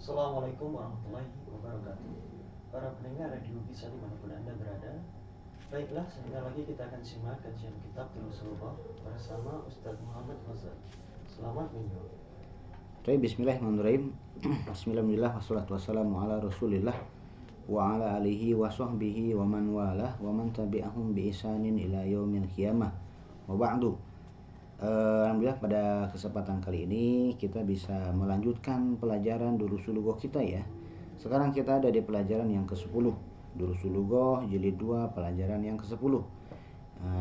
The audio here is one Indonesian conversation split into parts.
Assalamualaikum warahmatullahi wabarakatuh. Para pendengar radio bisa dimanapun Anda berada. Baiklah, sebentar lagi kita akan simak kajian kitab Rasulullah bersama Ustadz Muhammad Fazal. Selamat menyimak. Baik, bismillahirrahmanirrahim. Bismillahirrahmanirrahim. Wassalatu wassalamu ala rasulillah wa ala alihi wa sahbihi wa man walah wa man tabi'ahum bi ihsanin ila yaumil qiyamah. Wa ba'du. Alhamdulillah pada kesempatan kali ini kita bisa melanjutkan pelajaran Durusul Lughah kita ya. Sekarang kita ada di pelajaran yang ke-10. Durusul Lughah jilid 2 pelajaran yang ke-10.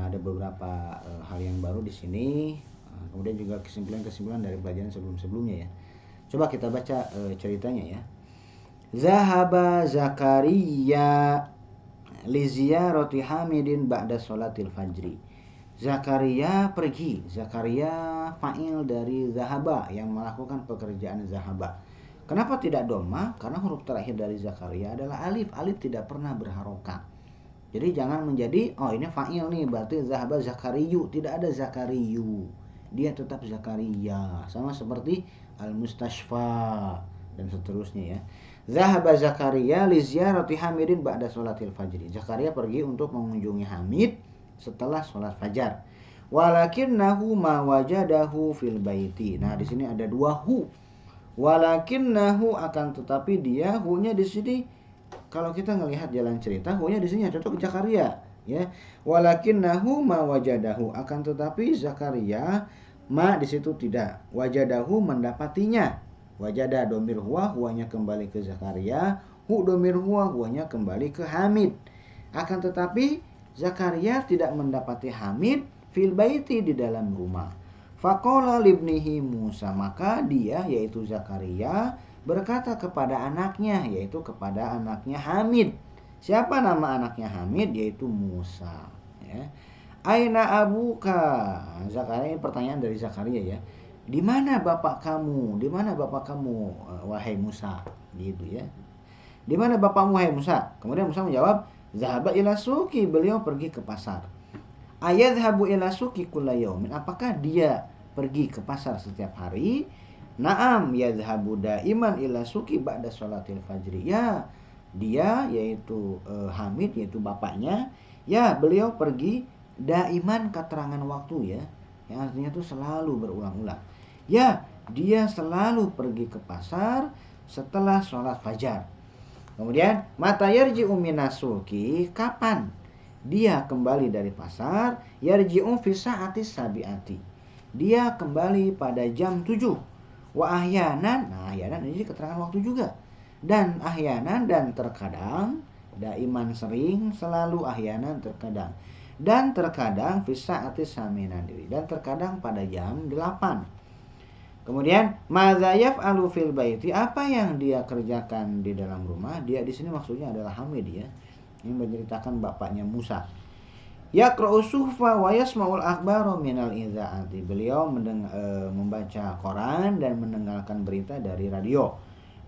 Ada beberapa hal yang baru di sini. Kemudian juga kesimpulan-kesimpulan dari pelajaran sebelum-sebelumnya ya. Coba kita baca ceritanya ya. Zahaba Zakaria li ziyarati Hamidin ba'da sholatil fajri. Zakaria pergi. Zakaria fa'il dari zahaba yang melakukan pekerjaan zahaba. Kenapa tidak doma? Karena huruf terakhir dari Zakaria adalah alif. Alif tidak pernah berharokat. Jadi jangan menjadi ini fa'il nih berarti zahaba Zakariyu. Tidak ada Zakariyu. Dia tetap Zakaria. Sama seperti al-mustashfa dan seterusnya ya. Zahaba Zakaria li ziyarati Hamidin ba'da sholatil fajri. Zakaria pergi untuk mengunjungi Hamid setelah sholat fajar. Walakinnahu ma wajadahu fil baiti. Nah, di sini ada dua hu. Walakinnahu akan tetapi dia, hu-nya di sini kalau kita ngelihat jalan cerita, hu-nya di sini cocok Zakaria, ya. Walakinnahu ma wajadahu akan tetapi Zakaria ma di situ tidak. Wajadahu mendapatinya. Wajada domir huwa, huwanya kembali ke Zakaria, hu domir huwa, huwanya kembali ke Hamid. Akan tetapi Zakaria tidak mendapati Hamid fil baiti di dalam rumah. Faqala libnihi Musa, maka dia yaitu Zakaria berkata kepada anaknya yaitu kepada anaknya Hamid. Siapa nama anaknya Hamid? Yaitu Musa ya. Aina abuka? Zakaria, ini pertanyaan dari Zakaria ya. Di mana bapak kamu? Di mana bapak kamu wahai Musa? Gitu ya. Di mana bapakmu wahai Musa? Kemudian Musa menjawab, zahaba ila suki, beliau pergi ke pasar. Ayadhabu ila suki kulla yaumin, apakah dia pergi ke pasar setiap hari? Naam yadhabu daiman ila suki ba'da sholatil fajri. Ya, dia yaitu Hamid yaitu bapaknya, ya beliau pergi daiman keterangan waktu ya. Yang artinya itu selalu berulang-ulang. Ya, dia selalu pergi ke pasar setelah sholat fajar. Kemudian mata yarji'u minasuki, kapan dia kembali dari pasar? Yarji'u fi sa'ati sabi'ati, dia kembali pada jam 7. Wa ahyanan, nah ahyanan ini keterangan waktu juga. Dan ahyanan dan terkadang, daiman sering, selalu ahyanan terkadang. Dan terkadang fi sa'ati saminan diri, dan terkadang pada jam 8. Kemudian madza yaf'alu fil baiti, apa yang dia kerjakan di dalam rumah? Dia di sini maksudnya adalah Hamid ya. Ini menceritakan bapaknya Musa. Yaqra'u suhfa wa yasma'ul akhbara minal idzaati. Beliau membaca koran dan mendengarkan berita dari radio.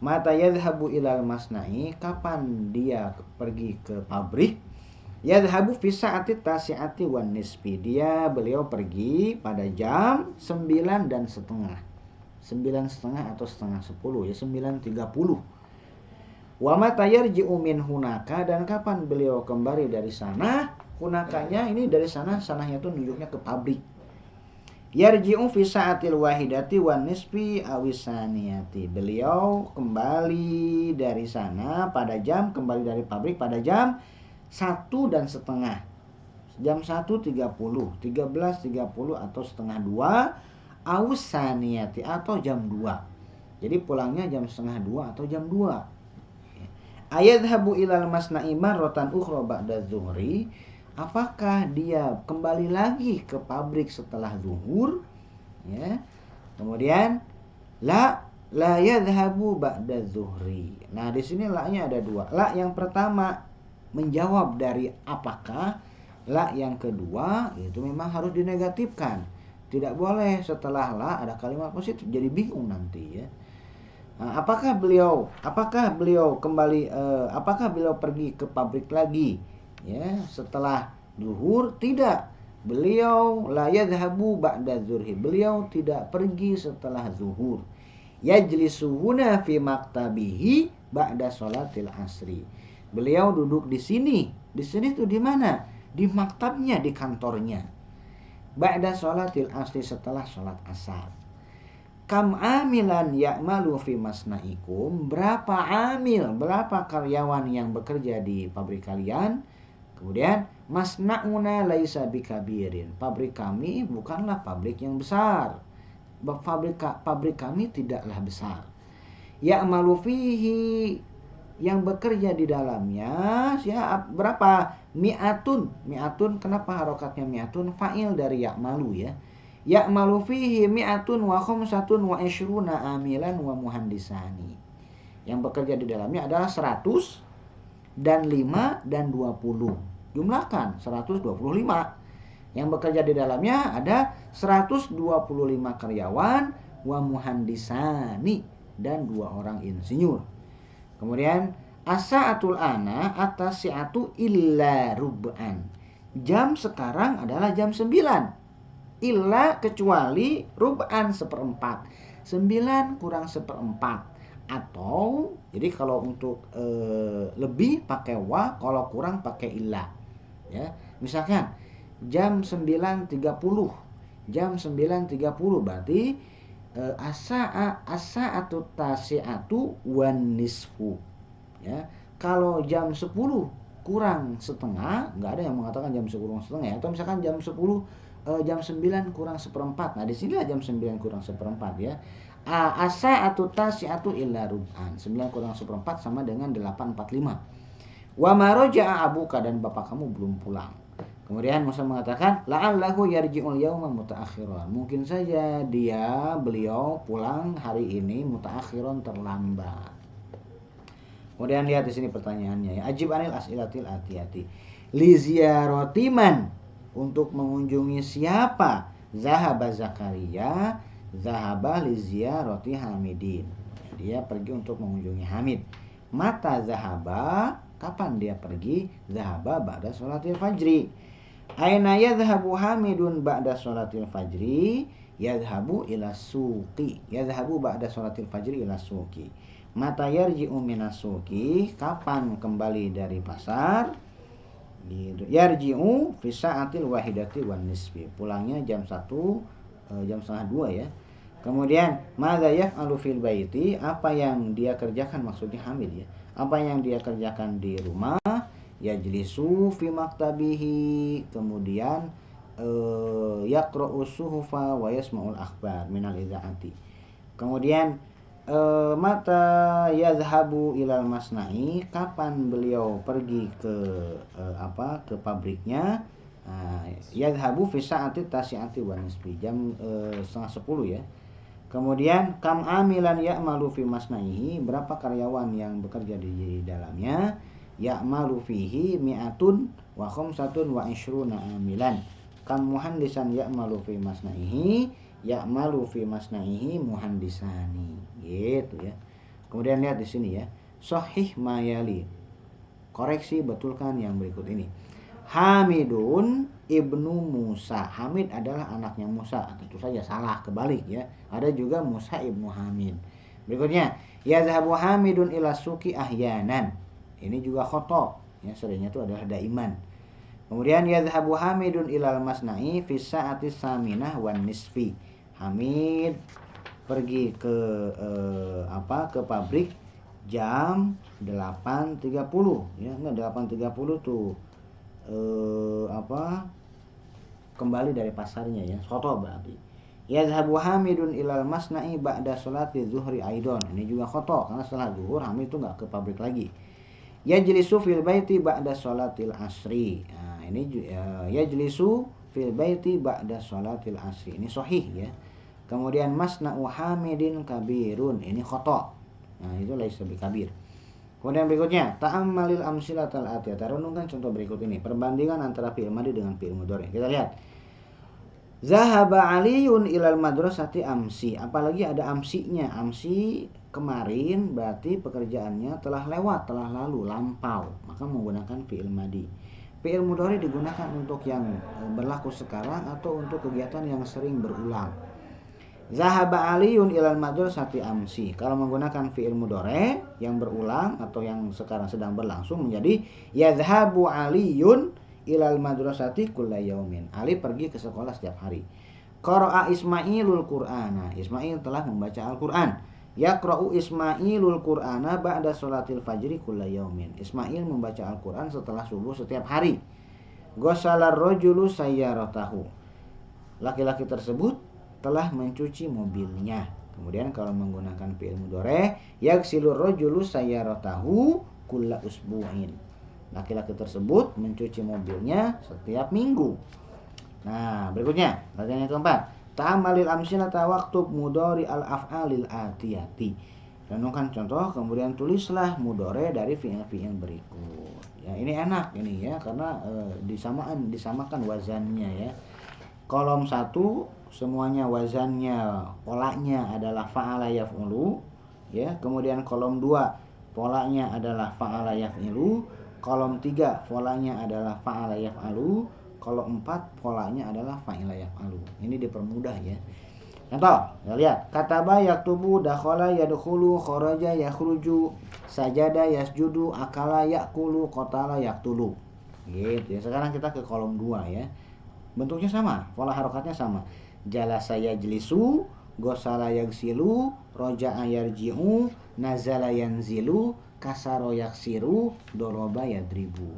Mata yadhhabu ilal masna'i, kapan dia pergi ke pabrik? Yadhhabu fi sa'ati tasi'ati wan nisfi. Beliau pergi pada jam 9 dan setengah. 9:30 atau setengah 10 ya, 9:30. Wa mata yarji'u min hunaka, dan kapan beliau kembali dari sana? Hunakanya ini dari sana, sananya itu nunjuknya ke pabrik. Yarji'u fi sa'atil wahidati wan nisfi awisaniyati. Beliau kembali dari sana pada jam, kembali dari pabrik pada jam 1:30. Jam 1:30, 13:30 atau setengah 2. Ausaniyati atau jam 2. Jadi pulangnya jam setengah 2 atau jam 2. Ayadhabu ilal masna'i marratan ukhra ba'da zuhri, apakah dia kembali lagi ke pabrik setelah zuhur ya. Kemudian la yadhabu ba'da zuhri. Nah, di sini la-nya ada dua. La yang pertama menjawab dari apakah, la yang kedua itu memang harus dinegatifkan. Tidak boleh setelah la ada kalimat positif, jadi bingung nanti ya. Nah, apakah beliau kembali apakah beliau pergi ke pabrik lagi ya setelah zuhur? Tidak. Beliau la yadhhabu ba'da zuhri. Beliau tidak pergi setelah zuhur. Yajlisuhuna fi maktabihi ba'da sholatil asri. Beliau duduk di sini. Di sini tuh di mana? Di maktabnya, di kantornya. Ba'da sholatil asri, setelah sholat asar. Kam amilan ya'malu fi masna'ikum. Berapa amil, berapa karyawan yang bekerja di pabrik kalian? Kemudian masna'una laisa bikabirin. Pabrik kami bukanlah pabrik yang besar. Pabrik kami tidaklah besar. Ya'malu fihi, yang bekerja di dalamnya berapa? Mi'atun. Mi'atun, kenapa harokatnya mi'atun? Fa'il dari ya'malu ya. Ya'malu fihi mi'atun wa khumsatun wa ishruna amilan wa muhandisani. Yang bekerja di dalamnya adalah 100 dan 5 dan 20. Jumlahkan 125. Yang bekerja di dalamnya ada 125 karyawan wa muhandisani, dan 2 orang insinyur. Kemudian as-sa'atul ana at-tasi'atu illa rub'an. Jam sekarang adalah jam 9. Illa, kecuali, rub'an, 1/4. 9 kurang 1/4. Atau jadi kalau untuk lebih pakai wa, kalau kurang pakai illa. Ya, misalkan jam 9.30. Jam 9.30 berarti as-sa'atu tasi'atu wan nisfu. Ya, kalau jam 10 kurang setengah, enggak ada yang mengatakan jam 10 kurang setengah ya. Atau misalkan jam 10 jam 9 kurang 1/4. Nah, di sinilah jam 9 kurang 1/4 ya. As-sa'atu tasi'atu illa rub'an. 9 kurang 1/4 sama dengan 8:45. Wa ma raja'a abuka, dan bapak kamu belum pulang. Kemudian Musa mengatakan, la'allahu yarji'ul yawma mutaakhiran. Mungkin saja beliau pulang hari ini mutaakhiran, terlambat. Kemudian lihat di sini pertanyaannya ya. Ajib anil as'ilatil atiyati. Li ziyarati man, untuk mengunjungi siapa? Zahaba Zakaria, zahaba li ziyarati Hamidin. Dia pergi untuk mengunjungi Hamid. Mata zahaba, kapan dia pergi? Zahaba ba'da sholatil fajri. Aina yadhhabu Hamidun ba'da sholatil fajri? Yadhhabu ila suqi. Yadhhabu ba'da sholatil fajri ila suqi. Mata yarji'u minas suqi, kapan kembali dari pasar? Yarji'u fi sa'atil wahidati wan nisfi. Pulangnya jam 1, jam setengah 2 ya. Kemudian madza yaf'alu fil baiti, apa yang dia kerjakan, maksudnya Hamid ya. Apa yang dia kerjakan di rumah? Yajlisu fi maktabihi, kemudian yaqra'u suhufa wa yasma'ul akhbar minal idza'ati. Kemudian mata yadhhabu ilal masna'i, kapan beliau pergi ke ke pabriknya? Yadhhabu fi sa'ati tasi'ati wa nisfi, jam setengah 10 ya. Kemudian kam amilan ya'malu fi masna'ihi, berapa karyawan yang bekerja di dalamnya? Ya'malu fihi mi'atun wa khumsatun wa ishruna amilan. Kam muhandisan ya'malu fi masna'ihi, ya'malu fi masna'ihi muhandisani. Gitu ya. Kemudian lihat di sini ya. Sahih mayali. Koreksi, betulkan yang berikut ini. Hamidun ibnu Musa. Hamid adalah anaknya Musa. Tentu saja salah, kebalik ya. Ada juga Musa ibnu Hamid. Berikutnya, yazhabu Hamidun ila suki ahyanan. Ini juga khoto ya, seringnya itu adalah daiman. Kemudian yazhabu Hamidun ilal masna'i fi sa'ati saminah wan nisfi. Hamid pergi ke ke pabrik jam 8.30 ya. Enggak, 8.30 tuh kembali dari pasarnya ya. Khoto berarti. Yazhabu Hamidun ilal masna'i ba'da sholati zuhri aidon. Ini juga khoto, karena setelah zuhur Hamid itu enggak ke pabrik lagi. Yajlisu fil baiti ba'da sholatil asri. Nah, ini yajlisu fil baiti ba'da sholatil asri. Ini sahih ya. Kemudian masna'u Hamidin kabirun. Ini khoto. Nah, itu laisa bikabir. Kemudian berikutnya, ta'ammalil amsilatal atiyah. Renungkan contoh berikut ini. Perbandingan antara fi'il madhi dengan fi'il mudhari. Kita lihat. Zahaba Aliun ilal madrasati amsi. Apalagi ada amsinya. Amsi kemarin berarti pekerjaannya telah lewat, telah lalu, lampau. Maka menggunakan fi'il madhi. Fi'il mudhari digunakan untuk yang berlaku sekarang atau untuk kegiatan yang sering berulang. Zahaba Aliyun ilal madrasati amsi. Kalau menggunakan fi'il mudhari yang berulang atau yang sekarang sedang berlangsung menjadi yazhabu Aliyun ilal madrasati kulla yaumin. Ali pergi ke sekolah setiap hari. Qara'a Ismailul Qur'ana. Ismail telah membaca Al-Qur'an. Yaqra'u Ismailul Qur'ana ba'da sholatil fajri kulla yaumin. Ismail membaca Al-Qur'an setelah subuh setiap hari. Ghasalar rajulu sayyaratahu. Laki-laki tersebut telah mencuci mobilnya. Kemudian kalau menggunakan fi'il mudhari, yaghsilur rajulu sayyaratahu kulla usbu'in. Laki-laki tersebut mencuci mobilnya setiap minggu. Nah, berikutnya, latihan yang keempat. Ta'amalil amsilata waktub mudhari al-af'alil atiyati. Renungkan contoh, kemudian tulislah mudhari dari fi'il-fi'il berikut. Ya, ini enak ini ya, karena disamakan wazannya ya. Kolom 1 semuanya wazannya polanya adalah fa'ala yaf'ulu ya. Kemudian kolom 2 polanya adalah fa'ala yaf'ilu. Kolom 3 polanya adalah fa'ala yaf'alu. Kolom 4 polanya adalah fa'ila yaf'alu. Ini dipermudah ya. Contoh, kita lihat. Kataba yaktubu, dakhala yadkhulu, kharaja yakhruju, sajada yasjudu, akala yakulu, qatala yaktulu. Gitu ya. Sekarang kita ke kolom 2 ya. Bentuknya sama, pola harokatnya sama. Jalasa yajlisu, gosala yaghsilu, roja'a yarji'u, nazala yanzilu, kasaro yaksiru, doroba yadribu.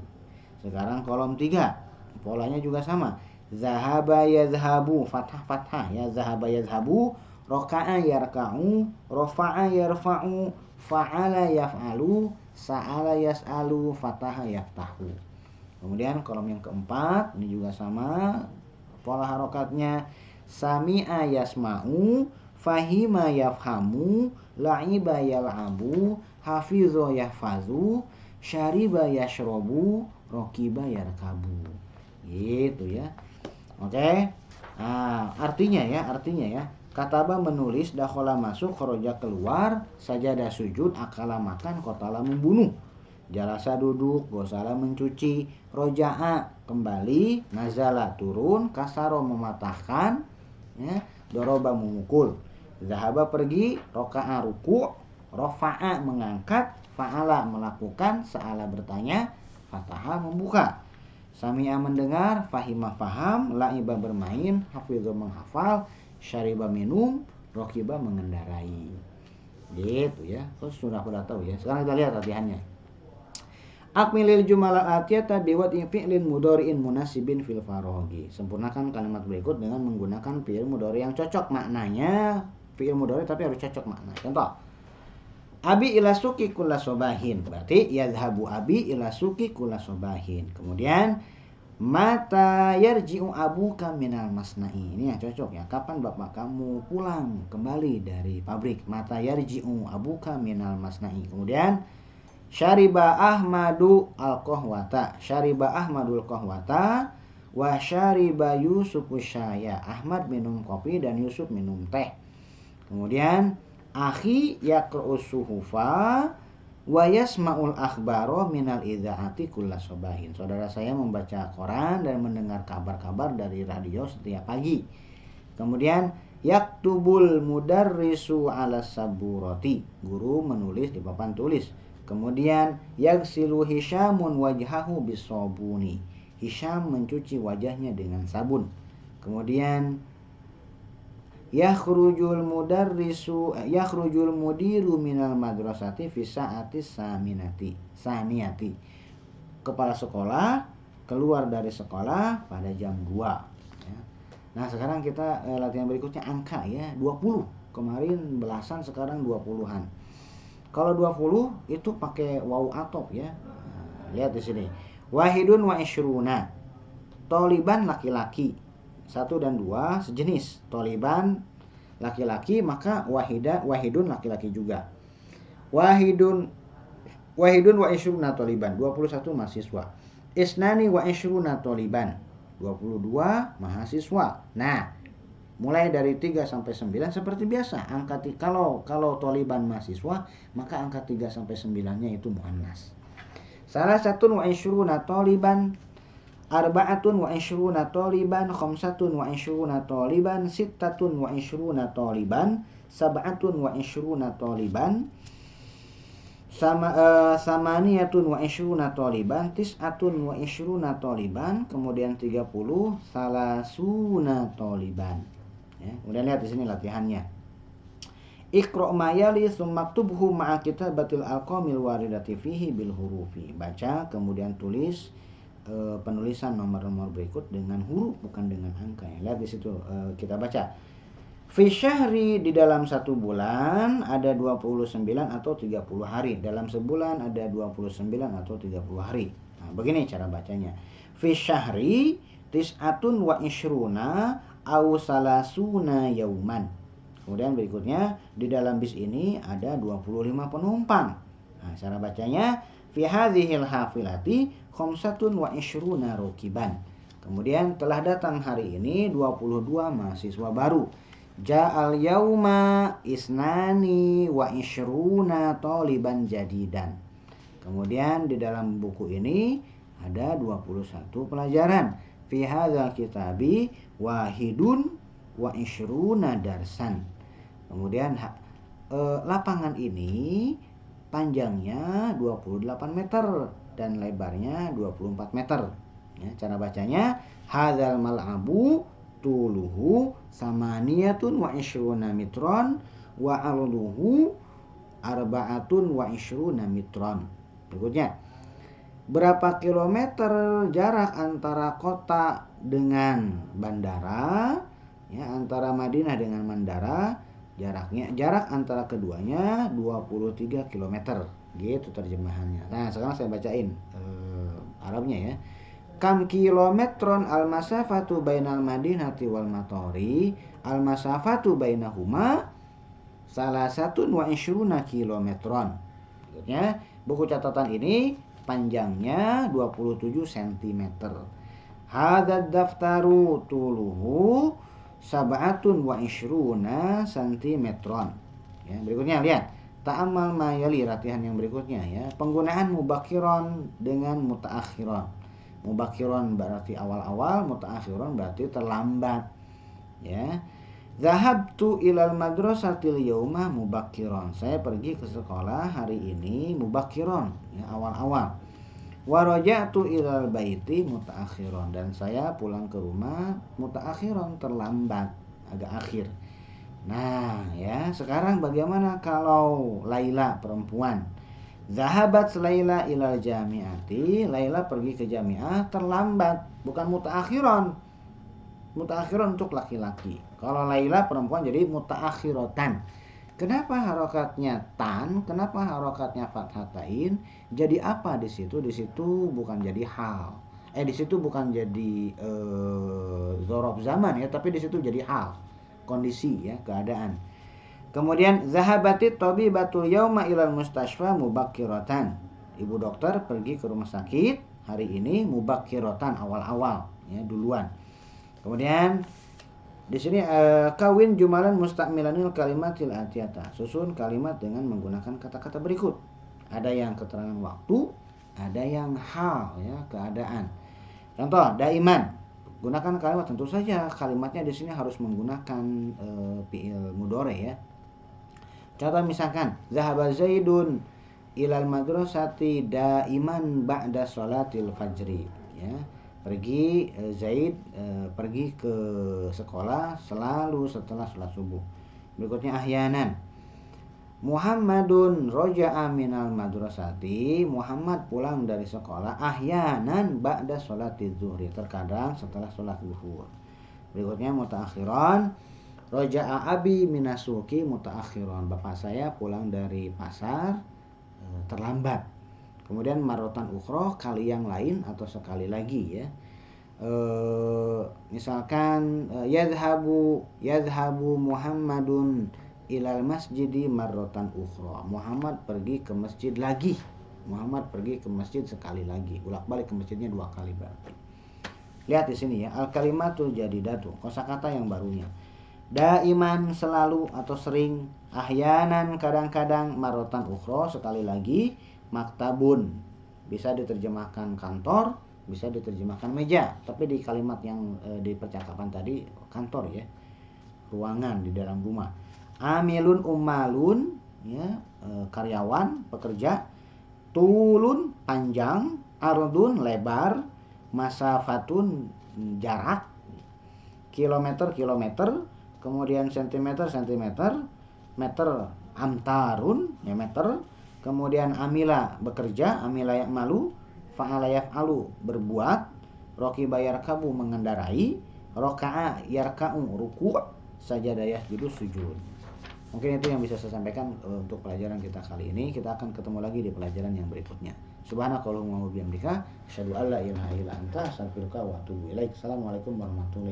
Sekarang kolom 3, polanya juga sama. Zahaba yazhabu, fathah ya. Zahaba yazhabu, roka'a yarka'u, rofa'a yarfa'u, fa'ala yaf'alu, sa'ala yas'alu, fataha yaftahu. Kemudian kolom yang keempat, ini juga sama pola harokatnya. Sami'a yasma'u, fahima yafhamu, la'iba yal'abu, hafizo yahfazu, syariba yashrobu, rokiba yarkabu. Gitu ya. Oke. Nah, artinya ya. Kataba menulis, dakhala masuk, kharaja keluar, sajada sujud, akala makan, qatala membunuh. Jalasa duduk, gosala mencuci, roja'a kembali, nazala turun, kasaro mematahkan, ya, doroba memukul, zahaba pergi, roka'a ruku', rofa'a mengangkat, fa'ala melakukan, sa'ala bertanya, fataha membuka, sami'a mendengar, fahima faham, la'iba bermain, hafidho menghafal, syariba minum, rokiba mengendarai. Gitu ya. Terus sudah tahu ya. Sekarang kita lihat latihannya. Akmilil jumal atiyata biwad'i fi'lin mudhari'in munasibin fil faraghi. Sempurnakan kalimat berikut dengan menggunakan fi'il mudhari yang cocok maknanya. Fi'il mudhari tapi harus cocok makna. Contoh. Abi ila suki kulla sobahin. Berarti yadhabu abi ila suki kulla sobahin. Kemudian mata yarji'u abuka minal masna'i. Ini yang cocok ya. Kapan bapak kamu pulang kembali dari pabrik? Mata yarji'u abuka minal masna'i. Kemudian syariba Ahmadu al-qahwata. Syariba Ahmadul qahwata wa syariba Yusufu syaya. Ahmad minum kopi dan Yusuf minum teh. Kemudian akhi yaqra'us suhufa wa yasma'ul akhbaro minal idzaati kulla sobahin. Saudara saya membaca koran dan mendengar kabar-kabar dari radio setiap pagi. Kemudian yaktubul mudarrisu ala saburati. Guru menulis di papan tulis. Kemudian yaghsilu Hisyamun wajhahu bisobuni. Hisyam mencuci wajahnya dengan sabun. Kemudian yakhrujul mudiru minal madrasati fi sa'ati saniyati. Kepala sekolah keluar dari sekolah pada jam 2 ya. Nah, sekarang kita latihan berikutnya angka ya, 20. Kemarin belasan, sekarang 20-an. Kalau 20 itu pakai waw atop ya. Nah, lihat di sini. Wahidun wa isyruna. Toliban laki-laki. 1 dan 2 sejenis. Toliban laki-laki, maka wahidun laki-laki juga. Wahidun wa isyruna toliban. 21 mahasiswa. Isnani wa isyruna toliban. 22 mahasiswa. Nah, mulai dari 3 sampai 9 seperti biasa. Angka kalau toliban mahasiswa, maka angka 3 sampai 9-nya itu muannas. Salah satu wa isyruna toliban arba'atun wa ishruna taliban, khamsatun wa ishruna taliban, sittatun wa ishruna taliban, sab'atun wa ishruna taliban, samaniyatun wa ishruna taliban, tis'atun wa ishruna taliban, kemudian 30 salasuna taliban. Ya, kemudian lihat di sini latihannya. Iqra' ma yali tsumma aktubhu ma'a kitabatil alqamil waridati fihi bil hurufi. Baca kemudian tulis penulisan nomor-nomor berikut dengan huruf bukan dengan angka. Ya. Lihat di situ kita baca. Fi syahri, di dalam 1 bulan ada 29 atau 30 hari. Dalam sebulan ada 29 atau 30 hari. Nah, begini cara bacanya. Fi syahri tis'atun wa ishruna aw salasuna yauman. Kemudian berikutnya di dalam bis ini ada 25 penumpang. Nah, cara bacanya fi hadhil hafilati khamsatun wa ishruna rukiban. Kemudian telah datang hari ini 22 mahasiswa baru. Ja'al yauma isnani wa ishruna taliban jadidan. Kemudian di dalam buku ini ada 21 pelajaran. Fi hadzal kitabi wahidun wa ishruna darsan. Kemudian lapangan ini panjangnya 28 meter dan lebarnya 24 meter. Ya, cara bacanya hadzal mal'abu tuluhu samaniyatun wa ishruna mitron wa arduhu arba'atun wa ishruna mitron. Berikutnya, berapa kilometer jarak antara kota dengan bandara? Ya, antara Madinah dengan bandara jarak antara keduanya 23 km. Gitu terjemahannya. Nah, sekarang saya bacain Arabnya ya. Kam kilometron al-masafatu bainal madinati wal matori, al-masafatu bainahuma salasatun wa ishruna kilometron. Maksudnya, buku catatan ini panjangnya 27 cm. Hadzal daftaru tuluhu sab'atun wa ishruna cm. Ya, berikutnya lihat. Ta'amal ma yali, latihan yang berikutnya ya. Penggunaan mubakiron dengan mutaakhiron. Mubakiron berarti awal-awal, mutaakhiron berarti terlambat. Ya. Zahabtu ilal madrasatil yauma mubakiron. Saya pergi ke sekolah hari ini mubakiron, ya, awal-awal. Wa raja'tu ilal baiti mutaakhiron, dan saya pulang ke rumah mutaakhiron, terlambat, agak akhir. Nah, ya, sekarang bagaimana kalau Laila perempuan? Zahabat Laila ilal jami'ati. Laila pergi ke jami'ah terlambat, bukan mutaakhiron. Mutaakhiron untuk laki-laki. Kalau Laila perempuan jadi mutaakhirotan. Kenapa harokatnya tan? Kenapa harokatnya fathatain? Jadi apa di situ? Di situ bukan jadi hal. Di situ bukan jadi dzaraf zaman ya, tapi di situ jadi hal, kondisi ya, keadaan. Kemudian zahabatit tabibatul yauma ilal mustashfa mubakkiratan. Ibu dokter pergi ke rumah sakit hari ini mubakkiratan, awal-awal ya, duluan. Kemudian di sini kawin jumalan musta'milanil kalimatil atiyata. Susun kalimat dengan menggunakan kata-kata berikut. Ada yang keterangan waktu, ada yang hal ya, keadaan. Contoh, daiman. Gunakan kalimat, tentu saja kalimatnya di sini harus menggunakan fi'il mudhari ya. Contoh misalkan, zahaba Zaidun ilal madrasati daiman ba'da sholatil fajri. Ya, pergi Zaid pergi ke sekolah selalu setelah sholat subuh. Berikutnya ahyanan. Muhammadun roja'a minal madrasati. Muhammad pulang dari sekolah ahyanan ba'da sholatiz zuhri, terkadang setelah sholat zuhur. Berikutnya mutaakhiran. Roja'a abi minasuki mutaakhiran. Bapak saya pulang dari pasar terlambat. Kemudian marotan ukhro, kali yang lain atau sekali lagi ya. Misalkan yadhabu Muhammadun ilal masjidi marrotan ukhro. Muhammad pergi ke masjid lagi. Muhammad pergi ke masjid sekali lagi. Bolak-balik ke masjidnya 2 kali berarti. Lihat di sini ya, al kalimatul jadidatu, kosakata yang barunya. Daiman selalu atau sering, ahyanan kadang-kadang, marotan ukhro sekali lagi, maktabun bisa diterjemahkan kantor, bisa diterjemahkan meja, tapi di kalimat yang di percakapan tadi kantor ya, ruangan di dalam rumah. Amilun ummalun ya, karyawan, pekerja. Tulun panjang, ardun lebar, masafatun jarak, kilometer kilometer, kemudian sentimeter sentimeter, meter amtarun ya meter, kemudian amila bekerja, amila ya'malu, fa'ala yaf'alu berbuat, rokiba yarkabu mengendarai, roka'a yarka'u ruku', sajada yasjudu sujud. Mungkin itu yang bisa saya sampaikan untuk pelajaran kita kali ini. Kita akan ketemu lagi di pelajaran yang berikutnya. Subhanakallahumma wa bihamdika asyhadu an la ilaha illa anta astaghfiruka wa atubu ilaik. Assalamualaikum warahmatullahi